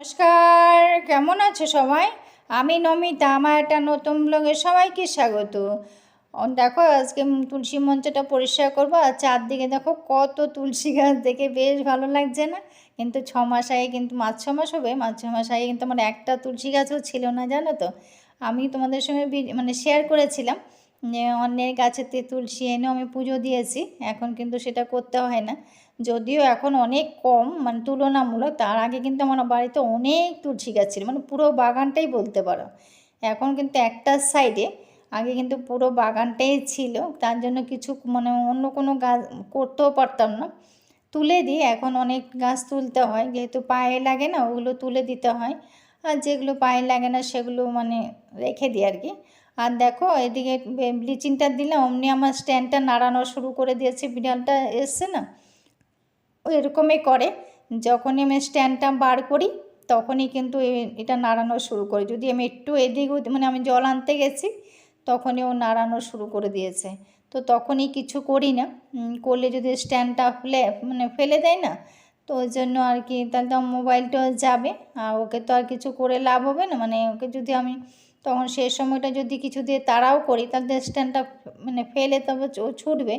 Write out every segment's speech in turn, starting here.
নমস্কার, কেমন আছো সবাই? আমি নমিতা, আমার একটা নতুন ব্লগে সবাইকে স্বাগত। দেখো আজকে তুলসী মঞ্চটা পরিষ্কার করবো, আর চারদিকে দেখো কত তুলসী গাছ, দেখে বেশ ভালো লাগছে না? কিন্তু 6 মাস আগে, কিন্তু 5-6 মাস হবে, 5-6 মাস আগে কিন্তু আমার একটা তুলসী গাছও ছিল না, জানো তো। আমি তোমাদের সঙ্গে শেয়ার করেছিলাম যে অন্যের গাছেতে তুলসী এনেও আমি পুজো দিয়েছি। এখন কিন্তু সেটা করতে হয় না, যদিও এখন অনেক কম, তুলনামূলক। তার আগে কিন্তু আমার বাড়িতে অনেক তুলসী গাছ ছিল, পুরো বাগানটাই বলতে পারো। এখন কিন্তু একটা সাইডে, আগে কিন্তু পুরো বাগানটাই ছিল। তার জন্য কিছু অন্য কোনো গাছ করতেও পারতাম না, তুলে দিই। এখন অনেক গাছ তুলতে হয়, যেহেতু পায়ে লাগে না, ওগুলো তুলে দিতে হয়। আর যেগুলো পায়ে লাগে না সেগুলো রেখে দিই আর কি। আর দেখো এদিকে ব্লিচিংটা দিলাম, অমনি আমার স্ট্যান্ডটা নাড়ানো শুরু করে দিয়েছে। বিড়ালটা এসছে না, ও এরকমই করে, যখনই আমি স্ট্যান্ডটা বার করি তখনই কিন্তু এটা নাড়ানো শুরু করে। যদি আমি একটু এদিক আমি জল আনতে গেছি, তখনই ও নাড়ানো শুরু করে দিয়েছে। তো তখনই কিছু করি না, করলে যদি স্ট্যান্ডটা ফেলে দেয় না, তো ওই জন্য আর কি, তাহলে তো মোবাইলটা যাবে, আর ওকে তো আর কিছু করে লাভ হবে না। ওকে যদি আমি তখন সেই সময়টা যদি কিছু দিয়ে তাড়াও করি, তাহলে স্ট্যান্ডটা ফেলে তবে ও ছুটবে।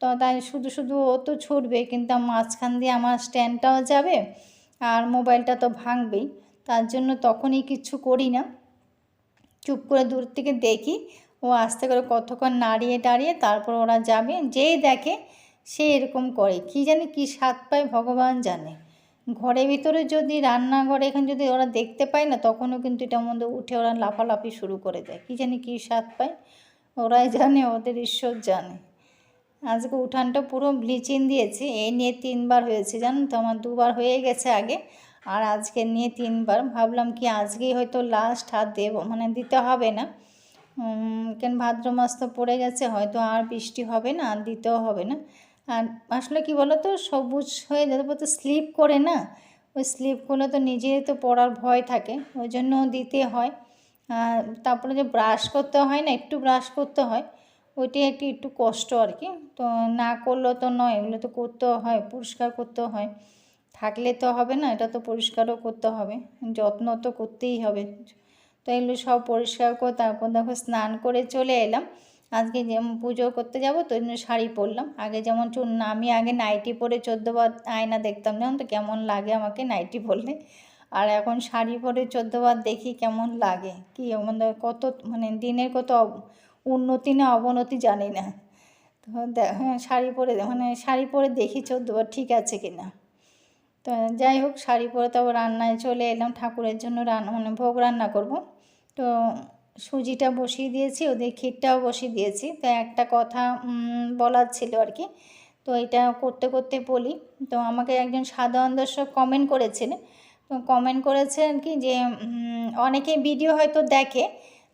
তো তাই শুধু শুধু ও তো ছুটবে, কিন্তু মাঝখান দিয়ে আমার স্ট্যান্ডটাও যাবে, আর মোবাইলটা তো ভাঙবেই। তার জন্য তখনই কিচ্ছু করি না, চুপ করে দূর থেকে দেখি ও আস্তে করে কতক্ষণ নাড়িয়ে টাড়িয়ে তারপর ওরা যাবে। যেই দেখে সে এরকম করে, কি জানি কি স্বাদ পায় ভগবান জানে। ঘরের ভিতরে যদি, রান্নাঘরে এখানে যদি ওরা দেখতে পায় না, তখনও কিন্তু এটার মধ্যে উঠে ওরা লাফালাফি শুরু করে দেয়। কি জানি কি স্বাদ পায়, ওরাই জানে, ওদের ঈশ্বর জানে। আজকে উঠানটা পুরো ব্লিচিং দিয়েছি, এই নিয়ে 3বার হয়েছে, জানো তো। আমার 2বার হয়ে গেছে আগে, আর আজকে নিয়ে 3বার। ভাবলাম কি আজকেই হয়তো লাস্ট, আর দিতে হবে না, কেন ভাদ্র মাস তো পড়ে গেছে, হয়তো আর বৃষ্টি হবে না, আর দিতেও হবে না। আর আসলে কি বলো তো, সবুজ হয়ে যেতে তো স্লিপ করে না, ওই স্লিপ করলে তো নিজেই তো পড়ার ভয় থাকে, ওই জন্য দিতে হয়। তারপরে যে ব্রাশ করতে হয় না, একটু ব্রাশ করতে হয়, ওইটাই একটু কষ্ট আর কি। তো না করলেও তো নয়, এগুলো তো করতেও হয়, পরিষ্কার করতেও হয়, থাকলে তো হবে না, এটা তো পরিষ্কারও করতে হবে, যত্ন তো করতেই হবে। তো এগুলো সব পরিষ্কার করে তারপর দেখো স্নান করে চলে এলাম। আজকে যেমন পুজো করতে যাব, তো জন্য শাড়ি পরলাম। আগে যেমন আমি আগে নাইটি পরে 14বার আয়না দেখতাম, যেমন তো কেমন লাগে আমাকে নাইটি পরলে, আর এখন শাড়ি পরে 14বার দেখি কেমন লাগে। কি কত দিনের কত উন্নতি না অবনতি জানি না। তো হ্যাঁ, শাড়ি পরে দেখি 14বার ঠিক আছে কি না। তো যাই হোক, শাড়ি পরে তারপর রান্নায় চলে এলাম, ঠাকুরের জন্য ভোগ রান্না করব। তো সুজিটা বসিয়ে দিয়েছি, ওদের ক্ষীরটাও বসিয়ে দিয়েছি। তো একটা কথা বলার ছিল আর কি, তো এটা করতে করতে বলি। তো আমাকে একজন সাধারণ দর্শক কমেন্ট করেছেন, তো কমেন্ট করেছে আর কি যে অনেকে ভিডিও হয়তো দেখে,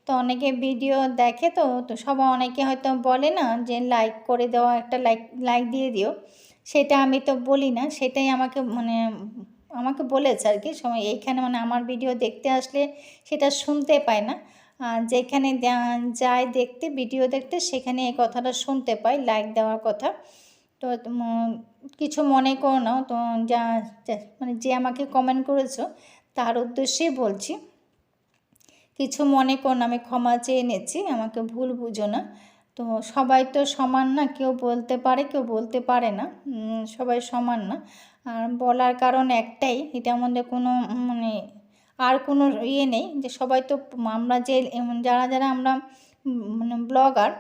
তো অনেকে ভিডিও দেখে, তো তো সবাই অনেকে হয়তো বলে না যে লাইক করে দেওয়া, একটা লাইক দিয়ে দিও। সেটা আমি তো বলি না, সেটাই আমাকে বলেছে আর কি। সময় এইখানে আমার ভিডিও দেখতে আসলে সেটা শুনতে পায় না, যেখানে যায় দেখতে, ভিডিও দেখতে, সেখানে এই কথাটা শুনতে পায়, লাইক দেওয়ার কথা। তো কিছু মনে করো না, তো যে আমাকে কমেন্ট করেছো তার উদ্দেশ্যেই বলছি, কিছু মনে করো না, আমি ক্ষমা চেয়ে নিচ্ছি, আমাকে ভুল বুঝো না। তো সবাই তো সমান না, কেউ বলতে পারে কেউ বলতে পারে না, সবাই সমান না। আর বলার কারণ একটাই, এটার মধ্যে কোনো আর কোনো ইয়ে নেই, যে সবাই তো আমরা যে যারা যারা আমরা ব্লগার,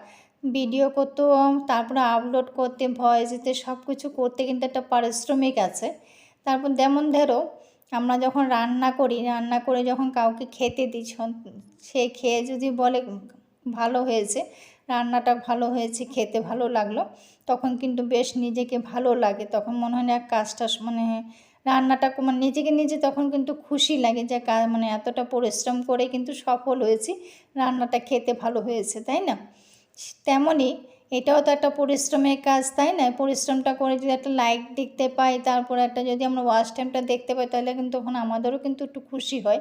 ভিডিও করতেও, তারপরে আপলোড করতে, ভয়েস দিতে, সব কিছু করতে কিন্তু একটা পারিশ্রমিক আছে। তারপর যেমন ধরো, আমরা যখন রান্না করি, রান্না করে যখন কাউকে খেতে দিই, সে খেয়ে যদি বলে ভালো হয়েছে, রান্নাটা ভালো হয়েছে, খেতে ভালো লাগলো, তখন কিন্তু বেশ নিজেকে ভালো লাগে। তখন মনে হয় না কাজটা রান্নাটা নিজেকে নিজে তখন কিন্তু খুশি লাগে, যে এতটা পরিশ্রম করে কিন্তু সফল হয়েছি, রান্নাটা খেতে ভালো হয়েছে, তাই না? তেমনই এটাও তো একটা পরিশ্রমের কাজ, তাই না? পরিশ্রমটা করে যদি একটা লাইক দেখতে পাই, তারপর একটা যদি আমরা ওয়াচ টাইমটা দেখতে পাই, তাহলে কিন্তু তখন আমাদেরও কিন্তু একটু খুশি হয়।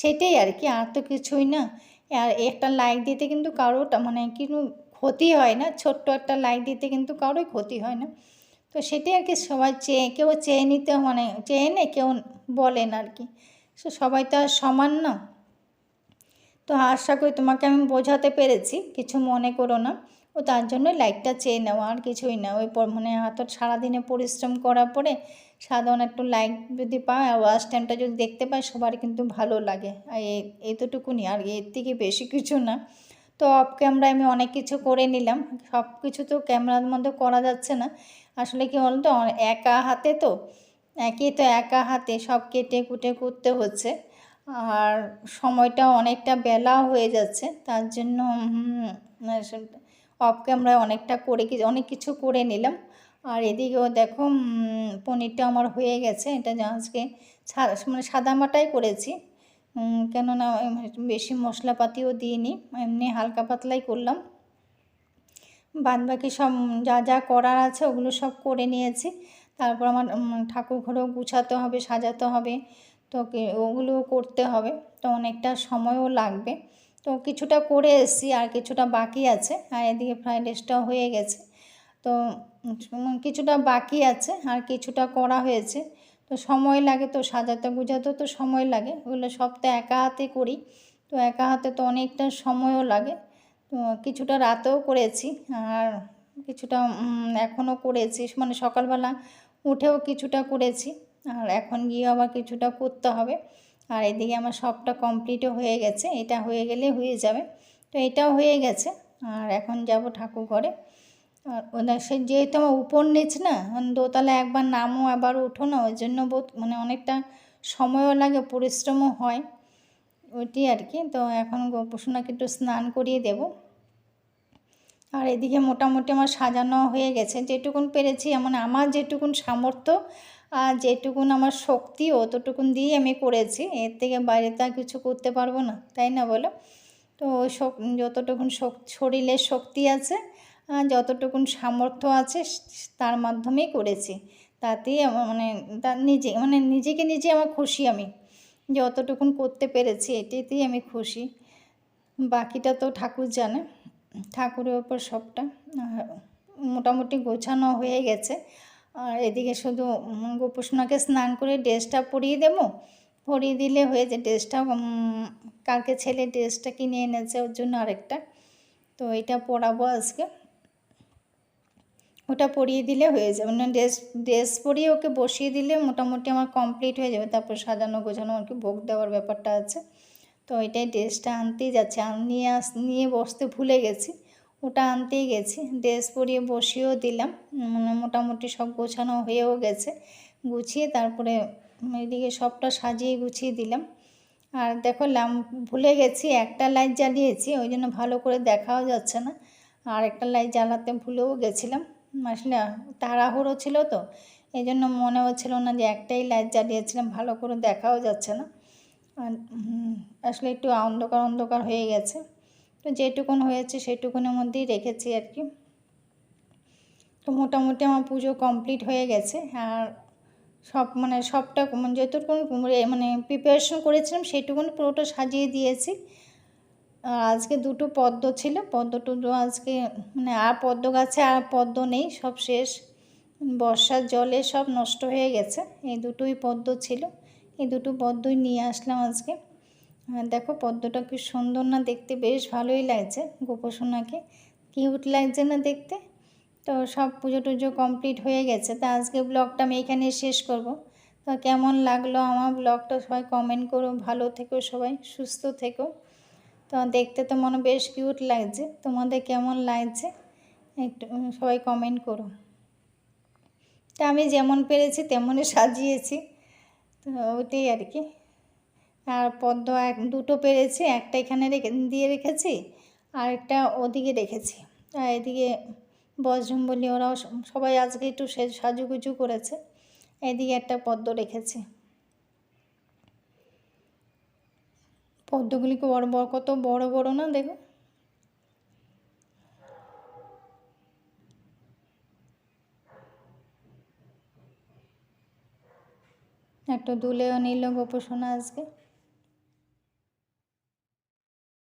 সেটাই আর কি, আর তো কিছুই না। আর একটা লাইক দিতে কিন্তু কারোর কিন্তু ক্ষতি হয় না, ছোট্ট একটা লাইক দিতে কিন্তু কারোই ক্ষতি হয় না। তো সেটাই আর কি, সবাই কেউ চেয়ে নিতে চেয়ে নেয়, কেউ বলেন আর কি। সবাই তো আর সমান না। তো আশা করি তোমাকে আমি বোঝাতে পেরেছি, কিছু মনে করো না। ও তার জন্য লাইকটা চেয়ে নেওয়া, আর কিছুই না। ওই মানে এত সারাদিনে পরিশ্রম করার পরে সাধারণ একটু লাইক যদি পায় আর ওয়াচ টাইমটা যদি দেখতে পায়, সবার কিন্তু ভালো লাগে। আর এতটুকুনি, আর এর থেকে বেশি কিছু না। তো অফ ক্যামেরায় আমি অনেক কিছু করে নিলাম, সব কিছু তো ক্যামেরার মধ্যে করা যাচ্ছে না। আসলে কি বলতো, একা হাতে তো, একা হাতে সব কেটে কুটে করতে হচ্ছে, আর সময়টা অনেকটা বেলাও হয়ে যাচ্ছে। তার জন্য অফ ক্যামেরায় অনেক কিছু করে নিলাম। আর এদিকেও দেখো পনিরটা আমার হয়ে গেছে। এটা আজকে মানে সাদামাটাই করেছি, কেননা বেশি মশলাপাতিও দিইনি, এমনি হালকা পাতলাই করলাম। বাদবাকি সব যা যা করার আছে ওগুলো সব করে নিয়েছি। তারপর আমার ঠাকুর ঘরেও গুছাতে হবে, সাজাতে হবে, তো ওগুলোও করতে হবে, তো অনেকটা সময়ও লাগবে। তো কিছুটা করে এসেছি, আর কিছুটা বাকি আছে। আর এদিকে ফ্রাইড রাইসটাও হয়ে গেছে, তো কিছুটা বাকি আছে, আর কিছুটা করা হয়েছে। তো সময় লাগে, তো সাজাতে গুজাতে তো সময় লাগে, ওগুলো সব তো একা হাতে করি, তো একা হাতে তো অনেকটা সময়ও লাগে। তো কিছুটা রাতেও করেছি, আর কিছুটা এখনও করেছি, মানে সকালবেলা উঠেও কিছুটা করেছি, আর এখন গিয়ে আবার কিছুটা করতে হবে। আর এদিকে আমার সবটা কমপ্লিটও হয়ে গেছে, এটা হয়ে গেলে হয়ে যাবে। তো এটাও হয়ে গেছে, আর এখন যাব ঠাকুর ঘরে। আর ওদের সে যেহেতু আমার উপর নিচ না, দোতলা একবার নামো আবার উঠো না, ওই জন্য মানে অনেকটা সময়ও লাগে, পরিশ্রমও হয়, ওইটি আর কি। তো এখন গোপুসোনাকে একটু স্নান করিয়ে দেব। আর এদিকে মোটামুটি আমার সাজানো হয়ে গেছে, যেটুকুন পেরেছি, মানে আমার যেটুকুন সামর্থ্য আর যেটুকুন আমার শক্তি, অতটুকুন দিয়ে আমি করেছি। এর থেকে বাইরে তো আর কিছু করতে পারবো না, তাই না বলো? তো যতটুকুন শরীরের শক্তি আছে, যতটুকুন সামর্থ্য আছে, তার মাধ্যমেই করেছি। তাতেই আমার নিজেকে নিজে আমার খুশি, আমি যে অতটুকুন করতে পেরেছি, এটাতেই আমি খুশি। বাকিটা তো ঠাকুর জানে, ঠাকুরের ওপর সবটা। মোটামুটি গোছানো হয়ে গেছে। আর এদিকে শুধু গোপুসোনাকে স্নান করে ড্রেসটা পরিয়ে দেবো, পরিয়ে দিলে হয়ে যায়। ড্রেসটা কালকে ছেলে ড্রেসটা কিনে এনেছে ওর জন্য আরেকটা, তো এটা পরাবো আজকে। ওটা পরিয়ে দিলে হয়ে যাবে, মানে ড্রেস পরিয়ে ওকে বসিয়ে দিলে মোটামুটি আমার কমপ্লিট হয়ে যাবে। তারপর সাজানো গোছানো আর কি, ভোগ দেওয়ার ব্যাপারটা আছে। তো এটাই, ড্রেসটা আনতেই যাচ্ছি, নিয়ে বসতে ভুলে গেছি, ওটা আনতেই গেছি। ড্রেস পরিয়ে বসিয়েও দিলাম, মানে মোটামুটি সব গোছানো হয়েও গেছে। গুছিয়ে তারপরে এদিকে সবটা সাজিয়ে গুছিয়ে দিলাম। আর দেখো ভুলে গেছি, একটা লাইট জ্বালিয়েছি, ওই জন্য ভালো করে দেখাও যাচ্ছে না। আর একটা লাইট জ্বালাতে ভুলেও গেছিলাম, আসলে তাড়াহুড়ো ছিল তো, এই জন্য মনে হচ্ছিল না যে একটাই লাইট জ্বালিয়েছিলাম, ভালো করে দেখাও যাচ্ছে না। আর আসলে একটু অন্ধকার অন্ধকার হয়ে গেছে, তো যেটুকুন হয়েছে সেটুকুনের মধ্যেই রেখেছি আর কি। তো মোটামুটি আমার পুজো কমপ্লিট হয়ে গেছে। আর সবটা যেটুকুন মানে প্রিপারেশন করেছিলাম সেটুকুন পুরোটা সাজিয়ে দিয়েছি। আর আজকে দুটো পদ্ম ছিল, পদ্ম আজকে মানে আর পদ্ম গাছে আর পদ্ম নেই, সব শেষ, বর্ষার জলে সব নষ্ট হয়ে গেছে। এই দুটোই পদ্ম ছিল, এই দুটো পদ্মই নিয়ে আসলাম আজকে। দেখো পদ্মটা কি সুন্দর না দেখতে, বেশ ভালোই লাগছে, গোপোষণাকে কিউট লাগছে না দেখতে। তো সব পুজো টুজো কমপ্লিট হয়ে গেছে। তা আজকে ব্লগটা আমি এখানে শেষ করব। তো কেমন লাগলো আমার ব্লগটা সবাই কমেন্ট করো, ভালো থেকো সবাই, সুস্থ থেকো। তো দেখতে তো মনে বেশ কিউট লাগছে, তোমাদের কেমন লাগছে একটু সবাই কমেন্ট করো। তা আমি যেমন পেরেছি তেমনই সাজিয়েছি, তো ওইটাই আর কি। আর পদ্ম দুটো পেরেছি, একটা এখানে দিয়ে রেখেছি, আরেকটা ওদিকে রেখেছি। আর এদিকে বজরংবলী ওরাও সবাই আজকে একটু সাজুগুজু করেছে, এদিকে একটা পদ্ম রেখেছি। পদ্মগুলিকে বড় বড়, কত বড় বড় না দেখো। একটা দুলেও নিল গোপোষণা আজকে।